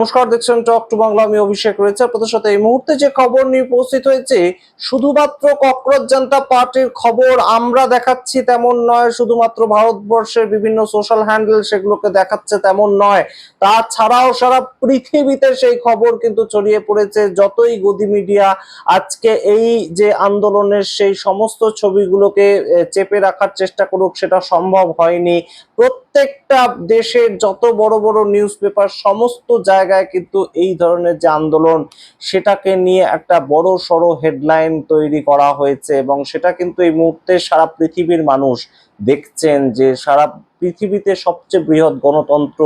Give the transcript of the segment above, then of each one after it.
নমস্কার, দেখছেন talk to Bangla. আমি অভিষেক রয়েছে আপনাদের সাথে। এই মুহূর্তে যে খবর নিয়ে উপস্থিত হয়েছে, শুধুমাত্র ককরোচ জনতা পার্টির খবর আমরা দেখাচ্ছি তেমন নয়, শুধুমাত্র ভারতবর্ষের বিভিন্ন সোশ্যাল হ্যান্ডেল সেগুলোকে দেখাচ্ছে তেমন নয়, তাছাড়াও সারা পৃথিবীতে সেই খবর কিন্তু ছড়িয়ে পড়েছে। যতই গদি মিডিয়া আজকে এই যে আন্দোলনের সেই সমস্ত ছবিগুলোকে চেপে রাখার চেষ্টা করুক, সেটা সম্ভব হয়নি। প্রত্যেকটা দেশের যত বড় বড় নিউজ পেপার সমস্ত জায়গায় কিন্তু এই ধরনের যে আন্দোলন সেটাকে নিয়ে একটা বড় সড়ো হেডলাইন তৈরি করা হয়েছে, এবং সেটা কিন্তু এই মুহূর্তে সারা পৃথিবীর মানুষ দেখছেন যে সারা পৃথিবীতে সবচেয়ে বৃহৎ গণতন্ত্র,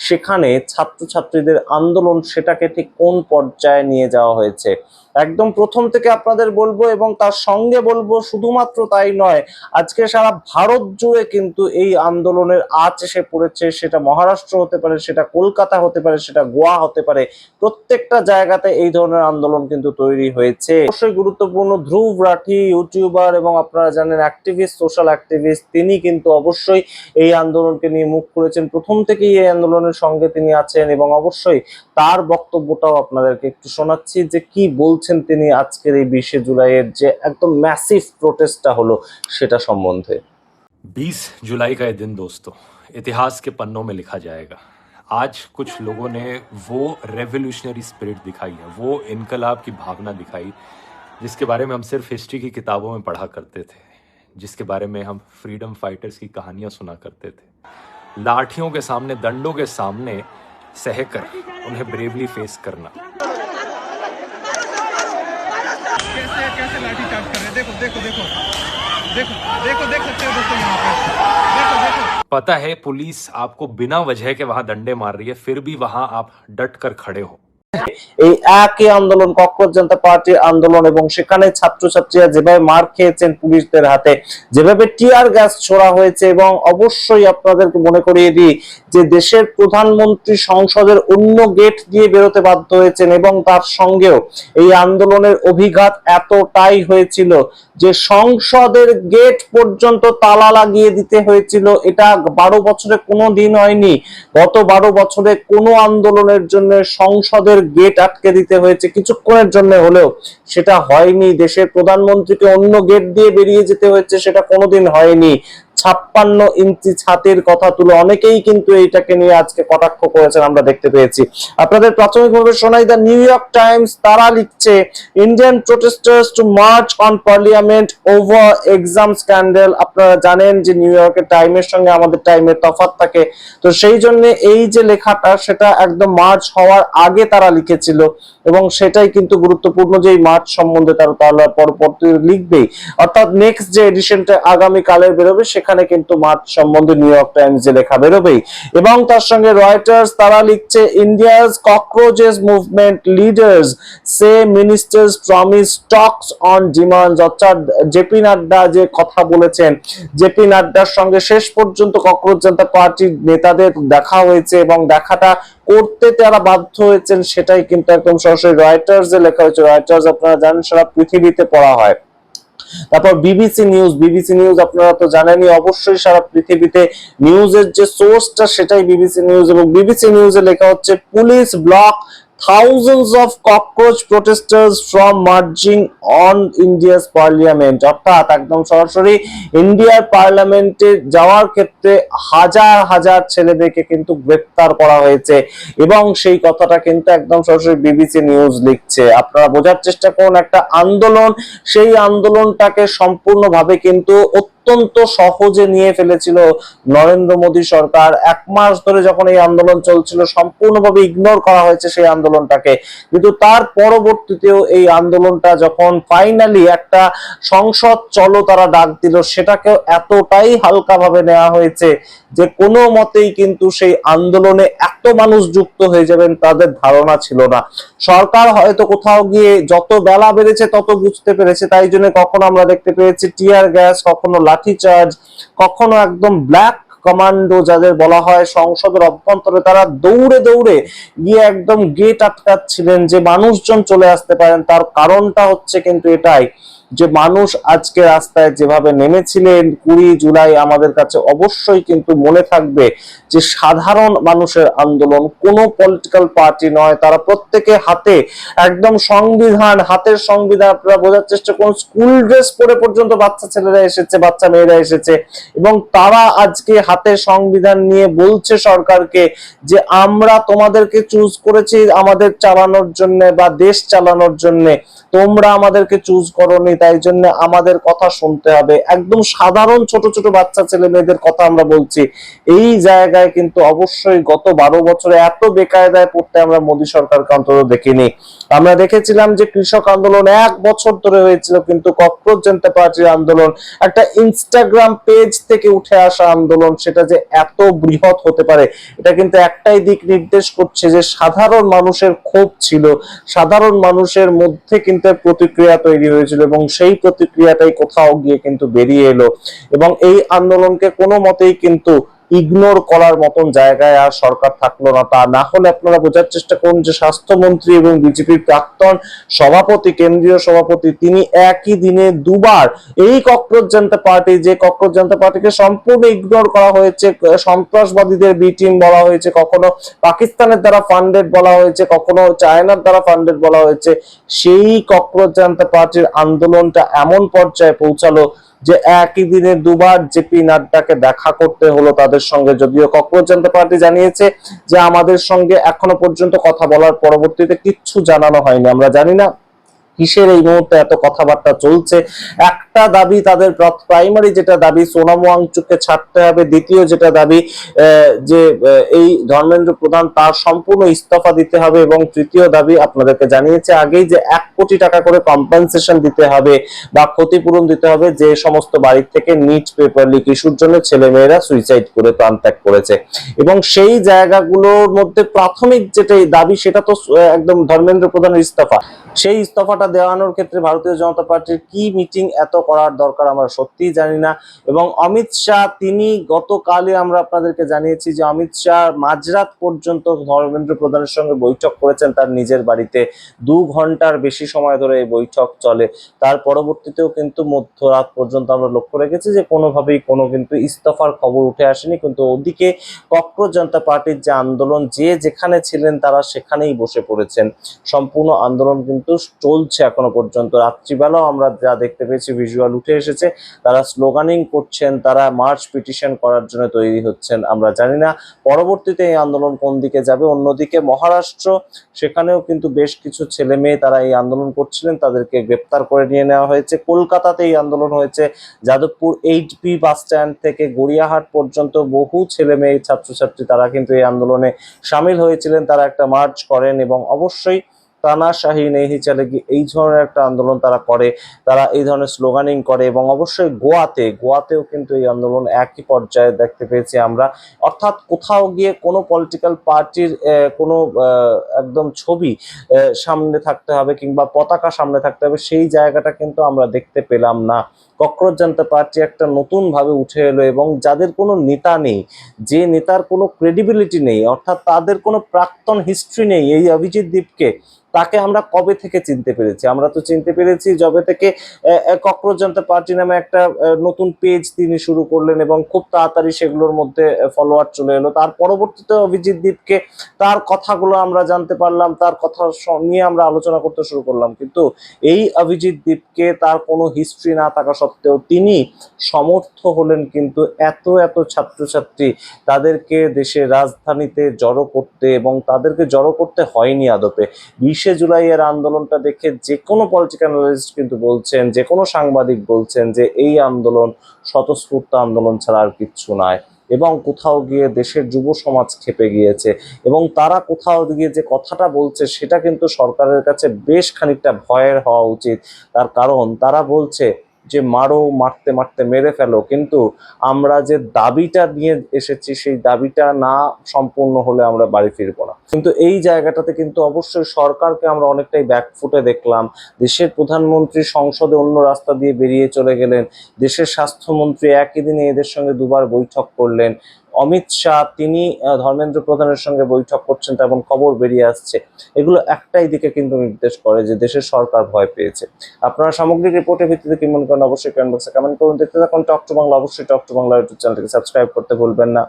সেখানে ছাত্রছাত্রীদের আন্দোলন সেটাকে ঠিক কোন পর্যায়ে নিয়ে যাওয়া হয়েছে একদম প্রথম থেকে আপনাদের বলবো। এবং তার সঙ্গে বলবো শুধুমাত্র তাই নয়, আজকে সারা ভারত জুড়ে কিন্তু এই আন্দোলনের আঁচ এসে পড়েছে। সেটা মহারাষ্ট্র হতে পারে, সেটা কলকাতা হতে পারে, সেটা গোয়া হতে পারে, প্রত্যেকটা জায়গাতে এই ধরনের আন্দোলন কিন্তু তৈরি হয়েছে। অবশ্যই গুরুত্বপূর্ণ ধ্রুব রাঠি, ইউটিউবার এবং আপনারা জানেন অ্যাক্টিভিস্ট, সোশ্যাল অ্যাক্টিভিস্ট, তিনি কিন্তু অবশ্যই এই আন্দোলনকে নিয়ে মুখ করেছেন। প্রথম থেকেই এই আন্দোলনের সঙ্গে তিনি আছেন, এবং অবশ্যই তার বক্তব্যটাও আপনাদেরকে একটু শোনাচ্ছি যে কি বলছেন তিনি আজকের এই 20 জুলাইয়ের যে একদম ম্যাসিভ প্রোটেস্টটা হলো সেটা সম্বন্ধে। 20 जुलाई का ये दिन दोस्तों इतिहास के पन्नों में लिखा जाएगा। आज कुछ लोगों ने वो रेवोल्यूशनरी स्पिरिट दिखाई है, वो इनकलाब की भावना दिखाई जिसके बारे में हम सिर्फ हिस्ट्री की किताबों में पढ़ा करते थे, जिसके बारे में हम फ्रीडम फाइटर्स की कहानियां सुना करते थे। लाठियों के सामने, डंडों के सामने सहकर उन्हें ब्रेवली फेस करना। कैसे कैसे लाठी चार्ज कर रहे हैं, देखो देखो देखो देखो देखो देख सकते हो दोस्तों, यहाँ पे देखो देखो। पता है पुलिस आपको बिना वजह के वहां डंडे मार रही है, फिर भी वहां आप डट कर खड़े हो। এই একই আন্দোলন ককরোচ জনতা পার্টির আন্দোলন, এবং সেখানে ছাত্রছাত্রীরা যেভাবে মার খেয়েছেন পুলিশদের হাতে, যেভাবে টিয়ার গ্যাস ছোড়া হয়েছে। এবং অবশ্যই আপনাদেরকে মনে করিয়ে দিই যে দেশের প্রধানমন্ত্রী সংসদের অন্য গেট দিয়ে বেরোতে বাধ্য হয়েছেন, এবং তার সঙ্গেও এই আন্দোলনের অভিঘাত এতটাই হয়েছিল যে সংসদের গেট পর্যন্ত তালা লাগিয়ে দিতে হয়েছিল। এটা 12 বছরে কোনো দিন হয়নি। গত 12 বছরে কোনো আন্দোলনের জন্য সংসদের গেট আটকে দিতে হয়েছে কিছুক্ষণের জন্য হলেও, সেটা হয়নি। দেশের প্রধানমন্ত্রীকে অন্য গেট দিয়ে বেরিয়ে যেতে হয়েছে, সেটা কোনোদিন হয়নি। 56 ইঞ্চি ছাতির কথা তুলে অনেকেই কিন্তু এইটাকে নিয়ে আজকে কটাক্ষ করেছেন, আমরা দেখতে পেয়েছি। আপনাদের প্রাথমিকভাবে শোনাই দ্য নিউ ইয়র্ক টাইমস, তারা লিখছে Indian protesters to march on parliament over exam scandal. আপনারা জানেন যে নিউ ইয়র্কের টাইমের সঙ্গে আমাদের টাইমের তফাৎ থাকে, তো সেই জন্য এই যে লেখাটা সেটা একদম মার্চ হওয়ার আগে তারা লিখেছিল, এবং সেটাই কিন্তু গুরুত্বপূর্ণ যে এই মার্চ সম্বন্ধে তারা পরবর্তী লিখবেই, অর্থাৎ নেক্সট যে এডিশনটা আগামী কালের বেরোবে সেখানে কিন্তু মার্চ সম্বন্ধে নিউ ইয়র্ক টাইমস এ লেখা বেরোবেই। এবং তার সঙ্গে রয়টার্স, তারা লিখছে India's ককরোচেস movement leaders say ministers promise talks on demands. অর্থাৎ জেপি নাড্ডা যে কথা বলেছেন, জেপি নাড্ডার সঙ্গে শেষ পর্যন্ত ককরোচ জনতা পার্টির নেতাদের দেখা হয়েছে, এবং দেখাটা করতে তারা বাধ্য হয়েছেন, সেটাই কিন্তু একদম সরাসরি রয়টার্স এ লেখা হয়েছে। রয়টার্স আপনারা জানেন সারা পৃথিবীতে পড়া হয়। তারপর বিবিসি নিউজ আপনারা তো জানেনই, অবশ্যই সারা পৃথিবীতে নিউজের যে সোর্সটা সেটাই বিবিসি নিউজ, এবং বিবিসি নিউজে লেখা হচ্ছে police block thousands of cockroach protesters from marching on India's parliament। অর্থাৎ একদম সরাসরি ইন্ডিয়ার পার্লামেন্টে যাওয়ার ক্ষেত্রে হাজার হাজার ছেলেদেরকে কিন্তু গ্রেফতার করা হয়েছে, এবং সেই কথাটা কিন্তু একদম সরাসরি বিবিসি নিউজ লিখছে। আপনারা বোঝার চেষ্টা করুন, একটা আন্দোলন, সেই আন্দোলনটাকে সম্পূর্ণভাবে কিন্তু অত্যন্ত সহজে নিয়ে ফেলেছিল নরেন্দ্র মোদী সরকার। 1 মাস ধরে যখন এই আন্দোলন চলছিল সম্পূর্ণভাবে ইগনোর করা হয়েছে সেই আন্দোলনটাকে, কিন্তু তার পরবর্তীতেও এই আন্দোলনটা যখন ফাইনালি একটা সংসদ চলো তারা ডাক দিল, সেটাকেও এতটাই হালকাভাবে নেওয়া হয়েছে যে কোনো মতেই কিন্তু সেই আন্দোলনে এত মানুষ যুক্ত হয়ে যাবেন তাদের ধারণা ছিল না। সরকার হয়তো কোথাও গিয়ে যত বেলা বেড়েছে তত বুঝতে পেরেছে, তাই জন্য কখনো আমরা দেখতে পেয়েছি টিয়ার গ্যাস, কখনো লাঠি চার্জ, কখনো একদম ব্ল্যাক কমান্ডো যাদের বলা হয় সংসদের অভ্যন্তরে, তারা দৌড়ে দৌড়ে গিয়ে একদম গেট আটকাচ্ছিলেন যে মানুষজন চলে আসতে পারেন। তার কারণটা হচ্ছে কিন্তু এটাই যে মানুষ আজকে রাস্তায় যেভাবে নেমেছিলেন 20 জুলাই আমাদের কাছে অবশ্যই কিন্তু মনে থাকবে যে সাধারণ মানুষের আন্দোলন, কোনো পলিটিক্যাল পার্টি নয়, তারা প্রত্যেকে হাতে একদম সংবিধান, হাতের সংবিধান, আপনারা বোঝার চেষ্টা করুন, স্কুল ড্রেস পরে পর্যন্ত বাচ্চা ছেলেরা এসেছে, বাচ্চা মেয়েরা এসেছে, এবং তারা আজকে হাতে সংবিধান নিয়ে বলছে সরকারকে যে আমরা তোমাদেরকে চুজ করেছি আমাদের চালানোর জন্য বা দেশ চালানোর জন্য, তোমরা আমাদেরকে চুজ করোনি, তাই জন্য আমাদের কথা শুনতে হবে। একদম সাধারণ ছোট ছোট বাচ্চা ছেলে মেয়েদের কথা আমরা বলছি। এই জায়গায় কিন্তু অবশ্যই গত 12 বছরে এত বেকায়দায় পড়তে আমরা মোদী সরকারকে অন্তত দেখিনি। আমরা দেখেছিলাম যে কৃষক আন্দোলন 1 বছর ধরে হয়েছিল, কিন্তু ককরোচ জনতা পার্টির আন্দোলন একটা ইনস্টাগ্রাম পেজ থেকে উঠে আসা আন্দোলন, সেটা যে এত বৃহৎ হতে পারে এটা কিন্তু একটাই দিক নির্দেশ করছে যে সাধারণ মানুষের ক্ষোভ ছিল, সাধারণ মানুষের মধ্যে কিন্তু প্রতিক্রিয়া তৈরি হয়েছিল, এবং সেই প্রতিক্রিয়াটাই কোথাও গিয়ে কিন্তু বেরিয়ে এলো। এবং এই আন্দোলনকে কোনো মতেই কিন্তু ইগনোর করার মতন জায়গায় আর সরকার থাকলো না। তা না হলে আপনারা বোঝার চেষ্টা করুন যে স্বাস্থ্যমন্ত্রী এবং বিজেপির প্রাক্তন সভাপতি, কেন্দ্রীয় সভাপতি, তিনি একই দিনে দুবার এই ককরোচ জনতা পার্টি, যে ককরোচ জনতা পার্টিকে সম্পূর্ণ ইগনোর করা হয়েছে, সন্ত্রাসবাদীদের বি টিম বলা হয়েছে, কখনো পাকিস্তানের দ্বারা ফান্ডেড বলা হয়েছে, কখনো চায়নার দ্বারা ফান্ডেড বলা হয়েছে, সেই ককরোচ জনতা পার্টির আন্দোলনটা এমন পর্যায়ে পৌঁছালো যে একই দিনে দুবার জেপি নাড্ডাকে দেখা করতে হলো তাদের সঙ্গে। যদিও ককরোচ জনতা পার্টি জানিয়েছে যে আমাদের সঙ্গে এখনো পর্যন্ত কথা বলার পরবর্তীতে কিচ্ছু জানানো হয়নি। আমরা জানি না কিসের এই মুহূর্তে এত কথাবার্তা চলছে। একটা দাবি তাদের, প্রাইমারি যেটা দাবি সোনাম ওয়াংচুককে ছাড়তে হবে, দ্বিতীয় যেটা দাবি যে এই ধর্মেন্দ্র প্রধান তার সম্পূর্ণ ইস্তফা দিতে হবে, এবং তৃতীয় দাবি আপনাদেরকে জানিয়েছে আগেই যে 1 কোটি টাকা করে কম্পেনসেশন দিতে হবে বা ক্ষতিপূরণ দিতে হবে যে সমস্ত বাড়ির থেকে নিট পেপার লিক ইস্যুর জন্য ছেলেমেয়েরা সুইসাইড করে প্রাণ ত্যাগ করেছে। এবং সেই জায়গাগুলোর মধ্যে প্রাথমিক যেটা দাবি সেটা তো একদম ধর্মেন্দ্র প্রধানের ইস্তফা। সেই ইস্তফাটা দেওয়ানোর ক্ষেত্রে ভারতীয় জনতা পার্টির কি মিটিং এত করার দরকার আমরা সত্যিই জানি না। এবং অমিত শাহ, তিনি গতকালই আমরা আপনাদেরকে জানিয়েছি যে অমিত শাহ মাঝরাত পর্যন্ত ধর্মেন্দ্র প্রধানের সঙ্গে বৈঠক করেছেন তার নিজের বাড়িতে। 2 ঘন্টার বেশি সময় ধরে এই বৈঠক চলে। তার পরবর্তীতেও কিন্তু মধ্যরাত পর্যন্ত আমরা লক্ষ্য রেখেছি যে কোনোভাবেই কোনো কিন্তু ইস্তফার খবর উঠে আসেনি। কিন্তু ওদিকে ককরোচ জনতা পার্টির যে আন্দোলন, যে যেখানে ছিলেন তারা সেখানেই বসে পড়েছেন। সম্পূর্ণ আন্দোলন কিন্তু চলছে এখনো পর্যন্ত। রাত্রিবেলাও আমরা যা দেখতে পেয়েছি ভিজুয়াল উঠে এসেছে, তারা স্লোগানিং করছেন, তারা মার্চ পিটিশন করার জন্য তৈরি হচ্ছেন। আমরা জানি না পরবর্তীতে এই আন্দোলন কোন দিকে যাবে। অন্যদিকে মহারাষ্ট্র, সেখানেও কিন্তু বেশ কিছু ছেলে মেয়ে তারা এই আন্দোলন করছিলেন, তাদেরকে গ্রেপ্তার করে নিয়ে নেওয়া হয়েছে। কলকাতাতে এই আন্দোলন হয়েছে, যাদবপুর 8B বাস স্ট্যান্ড থেকে গড়িয়াহাট পর্যন্ত বহু ছেলে মেয়ে ছাত্রছাত্রী তারা কিন্তু এই আন্দোলনে সামিল হয়েছিলেন। তারা একটা মার্চ করেন এবং অবশ্যই তানাশাহি নেই চলেগি এই ধরনের একটা আন্দোলন তারা করে, তারা এই ধরনের স্লোগানিং করে। এবং অবশ্যই গোয়াতেও কিন্তু এই আন্দোলন একই পর্যায়ে দেখতে পেয়েছি আমরা। অর্থাৎ কোথাও গিয়ে কোনো পলিটিক্যাল পার্টির কোনো একদম ছবি সামনে থাকতে হবে কিংবা পতাকা সামনে থাকতে হবে, সেই জায়গাটা কিন্তু আমরা দেখতে পেলাম না। ককরোচ জনতা পার্টি একটা নতুন ভাবে উঠে এলো, এবং যাদের কোনো নেতা নেই, যে নেতার কোনো ক্রেডিবিলিটি নেই, অর্থাৎ তাদের কোনো প্রাক্তন হিস্ট্রি নেই, এই অভিজিৎ দীপকে, তাকে আমরা কবে থেকে চিনতে পেরেছি? আমরা তো চিনতে পেরেছি যবে থেকে ককরোচ জনতা পার্টি নামে একটা নতুন পেজ তিনি শুরু করলেন, এবং খুব তাড়াতাড়ি সেগুলোর মধ্যে ফলোয়ার চলে এলো। তার পরবর্তীতে অভিজিৎ দীপকে, তার কথাগুলো আমরা জানতে পারলাম, তার কথা নিয়ে আমরা আলোচনা করতে শুরু করলাম। কিন্তু এই অভিজিৎ দীপকে তার কোনো হিস্ট্রি না থাকা সত্ত্বেও তিনি সমর্থ হলেন কিন্তু এত ছাত্রছাত্রী তাদেরকে দেশের রাজধানীতে জড়ো করতে, এবং তাদেরকে জড়ো করতে হয়নি আদপে। 20শে জুলাই এর আন্দোলনটা দেখে যে কোনো পলিটিক্যাল অ্যানালিস্ট কিন্তু বলছেন, যে কোনো সাংবাদিক বলছেন যে এই আন্দোলন স্বতঃস্ফূর্ত আন্দোলন ছাড়া আর কিচ্ছু নয়। এবং কোথাও গিয়ে দেশের যুব সমাজ খেপে গিয়েছে, এবং তারা কোথাও গিয়ে যে কথাটা বলছে সেটা কিন্তু সরকারের কাছে বেশ খানিকটা ভয়ের হওয়া উচিত। তার কারণ তারা বলছে যে মারো, মারতে মারতে মেরে ফেলো, কিন্তু আমরা যে দাবিটা নিয়ে এসেছি সেই দাবিটা না সম্পূর্ণ হলে আমরা বাড়ি ফিরবো না। কিন্তু এই জায়গাটাতে কিন্তু অবশ্যই সরকারকে আমরা অনেকটাই ব্যাকফুটে দেখলাম। দেশের প্রধানমন্ত্রী সংসদে অন্য রাস্তা দিয়ে বেরিয়ে চলে গেলেন, দেশের স্বাস্থ্যমন্ত্রী একই দিনে এদের সঙ্গে দুবার বৈঠক করলেন, অমিত শাহ তিনি ধর্মেন্দ্র প্রধানের সঙ্গে বৈঠক করছেন তেমন খবর বেরিয়ে আসছে। এগুলো একটাই দিকে কিন্তু নির্দেশ করে যে দেশের সরকার ভয় পেয়েছে। আপনারা সামগ্রিক রিপোর্টের ভিত্তিতে কি মনে করেন অবশ্যই কমেন্ট বক্সে কমেন্ট করুন। দেখতে থাকুন টক টু বাংলা, অবশ্যই টক টু বাংলা ইউটিউব চ্যানেলটিকে সাবস্ক্রাইব করতে ভুলবেন না।